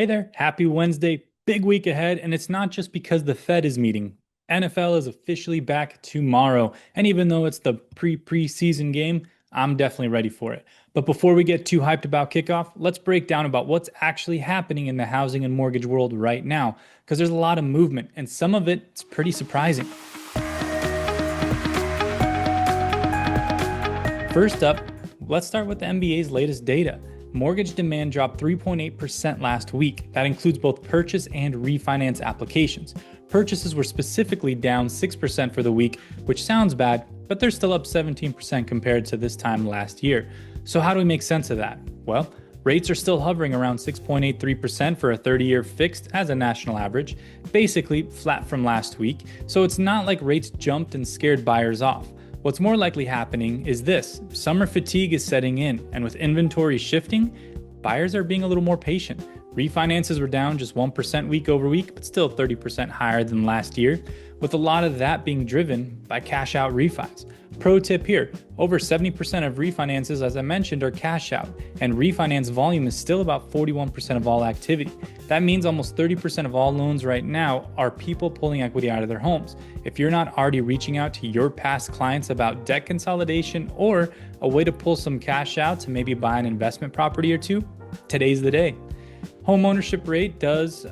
Hey there, happy Wednesday. Big week ahead, and it's not just because the Fed is meeting. NFL is officially back tomorrow, and even though it's the preseason game, I'm definitely ready for it. But before we get too hyped about kickoff, let's break down about what's actually happening in the housing and mortgage world right now, because there's a lot of movement, and some of it's pretty surprising. First up, let's start with the MBA's latest data. Mortgage demand dropped 3.8% last week. That includes both purchase and refinance applications. Purchases were specifically down 6% for the week, which sounds bad, but they're still up 17% compared to this time last year. So how do we make sense of that? Well, rates are still hovering around 6.83% for a 30-year fixed as a national average, basically flat from last week. So it's not like rates jumped and scared buyers off. What's more likely happening is this: summer fatigue is setting in, and with inventory shifting, buyers are being a little more patient. Refinances were down just 1% week over week, but still 30% higher than last year, with a lot of that being driven by cash out refis. Pro tip here: over 70% of refinances, as I mentioned, are cash out, and refinance volume is still about 41% of all activity. That means almost 30% of all loans right now are people pulling equity out of their homes. If you're not already reaching out to your past clients about debt consolidation or a way to pull some cash out to maybe buy an investment property or two, today's the day. Homeownership rate does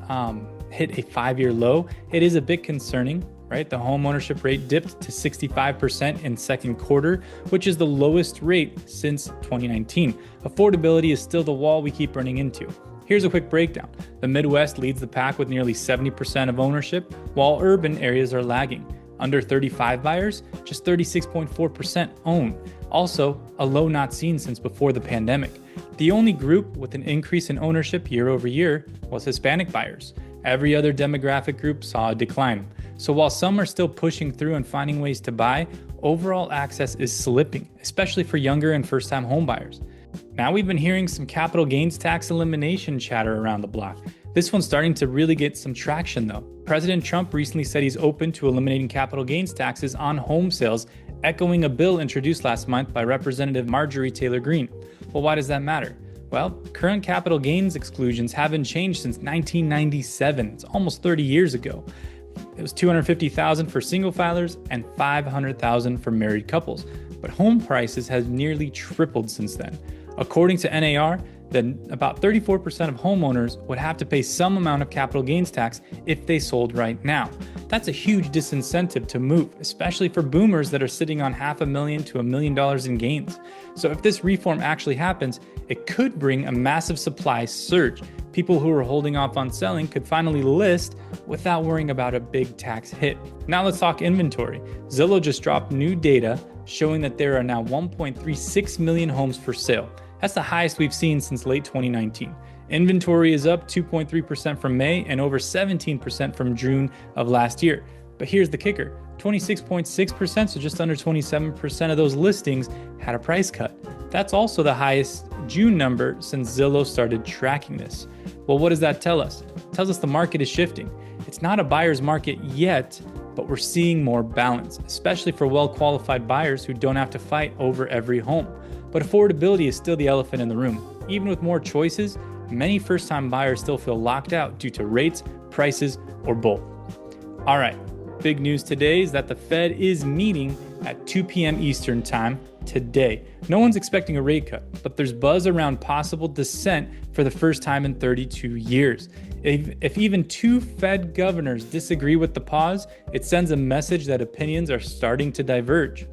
hit a 5-year low. It is a bit concerning, right? The homeownership rate dipped to 65% in second quarter, which is the lowest rate since 2019. Affordability is still the wall we keep running into. Here's a quick breakdown. The Midwest leads the pack with nearly 70% of ownership, while urban areas are lagging. Under 35 buyers, just 36.4% own. Also, a low not seen since before the pandemic. The only group with an increase in ownership year over year was Hispanic buyers. Every other demographic group saw a decline. So while some are still pushing through and finding ways to buy, overall access is slipping, especially for younger and first-time home buyers. Now we've been hearing some capital gains tax elimination chatter around the block. This one's starting to really get some traction though. President Trump recently said he's open to eliminating capital gains taxes on home sales, echoing a bill introduced last month by Representative Marjorie Taylor Greene. Well, why does that matter? Well, current capital gains exclusions haven't changed since 1997. It's almost 30 years ago. It was $250,000 for single filers and $500,000 for married couples. But home prices have nearly tripled since then. According to NAR, then about 34% of homeowners would have to pay some amount of capital gains tax if they sold right now. That's a huge disincentive to move, especially for boomers that are sitting on $500,000 to $1 million in gains. So if this reform actually happens, it could bring a massive supply surge. People who are holding off on selling could finally list without worrying about a big tax hit. Now let's talk inventory. Zillow just dropped new data showing that there are now 1.36 million homes for sale. That's the highest we've seen since late 2019. Inventory is up 2.3% from May and over 17% from June of last year. But here's the kicker: 26.6%, so just under 27% of those listings had a price cut. That's also the highest June number since Zillow started tracking this. Well, what does that tell us? It tells us the market is shifting. It's not a buyer's market yet, but we're seeing more balance, especially for well-qualified buyers who don't have to fight over every home. But affordability is still the elephant in the room. Even with more choices, many first-time buyers still feel locked out due to rates, prices, or both. All right, big news today is that the Fed is meeting at 2 p.m. Eastern time today. No one's expecting a rate cut, but there's buzz around possible dissent for the first time in 32 years. If even two Fed governors disagree with the pause, it sends a message that opinions are starting to diverge.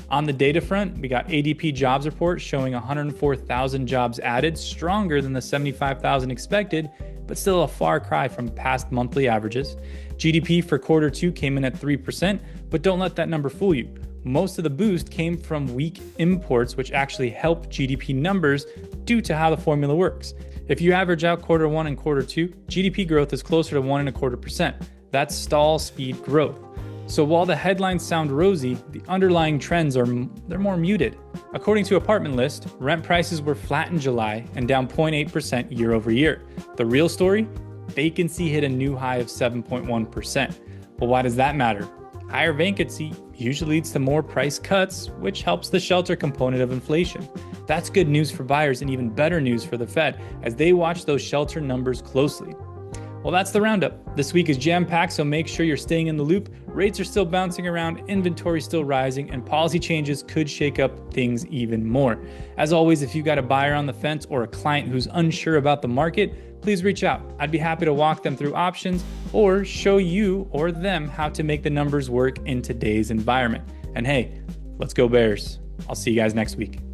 On the data front, we got ADP jobs report showing 104,000 jobs added, stronger than the 75,000 expected, but still a far cry from past monthly averages. GDP for quarter two came in at 3%, but don't let that number fool you. Most of the boost came from weak imports, which actually helped GDP numbers due to how the formula works. If you average out quarter one and quarter two, GDP growth is closer to 1.25%. That's stall speed growth. So while the headlines sound rosy, the underlying trends they're more muted. According to Apartment List, rent prices were flat in July and down 0.8% year over year. The real story? Vacancy hit a new high of 7.1%. Well, why does that matter? Higher vacancy usually leads to more price cuts, which helps the shelter component of inflation. That's good news for buyers and even better news for the Fed as they watch those shelter numbers closely. Well, that's the roundup. This week is jam-packed, so make sure you're staying in the loop. Rates are still bouncing around, inventory still rising, and policy changes could shake up things even more. As always, if you've got a buyer on the fence or a client who's unsure about the market, please reach out. I'd be happy to walk them through options or show you or them how to make the numbers work in today's environment. And hey, let's go Bears. I'll see you guys next week.